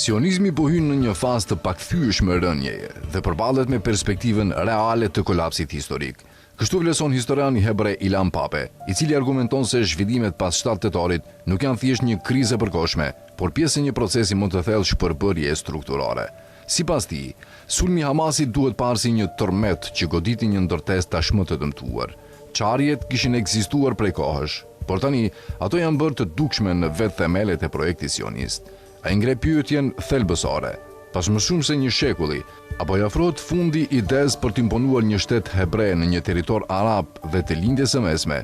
Sionizmi po hyn në një fazë të pakthyeshme rënjeje dhe përballet me perspektivën reale të kolapsit historik. Kështu vlerëson historiani hebre Ilan Pape, i cili argumenton se zhvillimet pas 7 tetorit nuk janë thjesht një krizë e përkohshme, por pjesë e një procesi më të thellë shpërbërje strukturore. Sipas tij, sulmi Hamasit duhet parë si një tërmet që goditi një ndërtesë tashmë të dëmtuar. Çarjet kishin ekzistuar prej kohësh, por tani ato janë bërë të dukshme në vetë themelet e projektit sionist. Ai ngre pyetjen thelbësore. Pas më shumë se një shekulli, apo i ofrohet fundi idez për të imponuar një shtet hebre në një territor arab dhe të lindjes së mesme.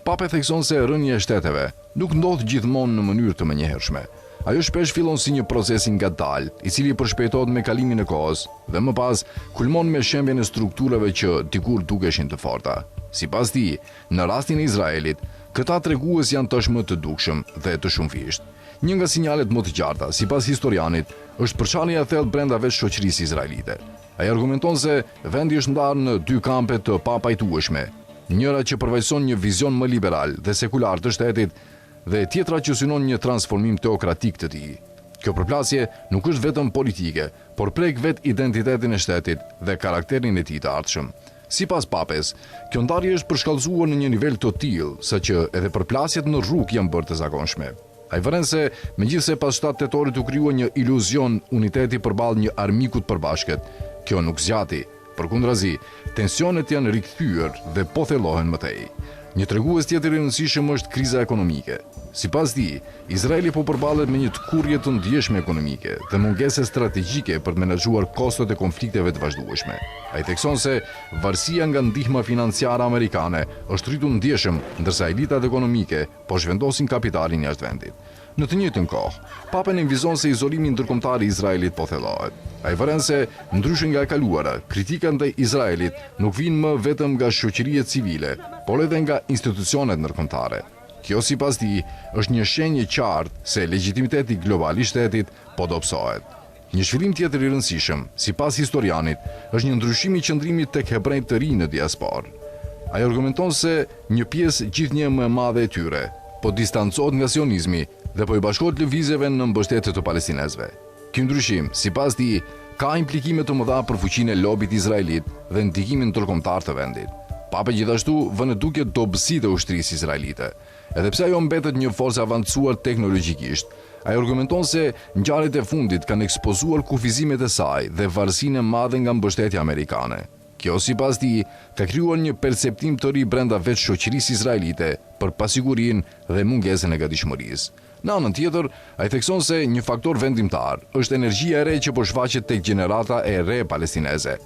Pape thekson se rënja e shteteve nuk ndodh gjithmonë në mënyrë të menjëhershme. Ajo shpesh fillon si një proces i ngadalë, i cili përshpejtohet me kalimin e kohës dhe më pas kulmon me shembjen e strukturave që dikur dukeshin të forta. Sipas tij, në rastin e Izraelit, këta tregues janë tashmë të dukshëm dhe të shumëfisht. Një nga sinjalet më të qarta, sipas historianit, është përçarja e thellë brenda vetë shoqërisë izraelite. Ai argumenton se vendi është ndarë në 2 kampe të papajtueshme, njëra që përvajson një vizion më liberal dhe sekular të shtetit dhe tjetra që synon një transformim teokratik të tij. Kjo përplasje nuk është vetëm politike, por prek vetë identitetin e shtetit dhe karakterin e tij të ardhshëm. Sipas Papes, kjo ndarje është përshkallëzuar në një nivel të tillë, saqë edhe përplasjet në rrugë janë bërë të zakonshme. Ai vëren se megjithse pas 7 tetorit u krijua një iluzion uniteti përballë një armiku të përbashkët, kjo nuk zgjati. Përkundrazi, tensionet janë rikthyer dhe po thellohen më tej. Një tregues tjetër i rëndësishëm është kriza ekonomike. Sipas tij, Izraeli po përballet me një tkurrje të ndjeshme ekonomike dhe mungese strategjike për të menaxhuar kostot e konflikteve të vazhdueshme. Ai thekson se varësia nga ndihma financiare amerikane është rritur ndjeshëm, ndërsa elitat ekonomike po zhvendosin kapitalin jashtë vendit. Në të njëjtën kohë, Pape nënvizon se izolimi ndërkombëtar i Izraelit po thellohet. Ai vëren se, ndryshe nga e kaluara, kritika ndaj Izraelit nuk vijnë më vetëm nga shoqëria civile, por edhe nga institucionet ndërkombëtare. Kjo sipas tij është një shenjë e qartë se legitimiteti global i shtetit po dobësohet. Një zhvillim tjetër i rëndësishëm, sipas historianit, është një ndryshim i qëndrimit tek hebrejt të rinj në diasporë. Ai argumenton se një pjesë gjithnjë më e madhe e tyre po distancohet nga sionizmi dhe po i bashkohet lëvizjeve në mbështetje të palestinezëve. Ky ndryshim, sipas tij, ka implikime të mëdha për fuqinë e lobit izraelit dhe ndikimin ndërkombëtar të vendit. Pape gjithashtu vënë duke dobësitë e ushtrisë izraelite. Edhe pse ajo mbetet një forcë avancuar teknologjikisht, ai argumenton se ngjarjet e fundit kanë ekspozuar kufizimet e saj dhe varësinë e madhe nga mbështetja amerikane. Kjo sipas tij ka krijuar një perceptim të ri brenda vetë shoqërisë izraelite për pasigurinë dhe mungesën e gatishmërisë. Në anën tjetër, ai thekson se një faktor vendimtar është energjia e re që po shfaqet tek gjenerata e re palestineze.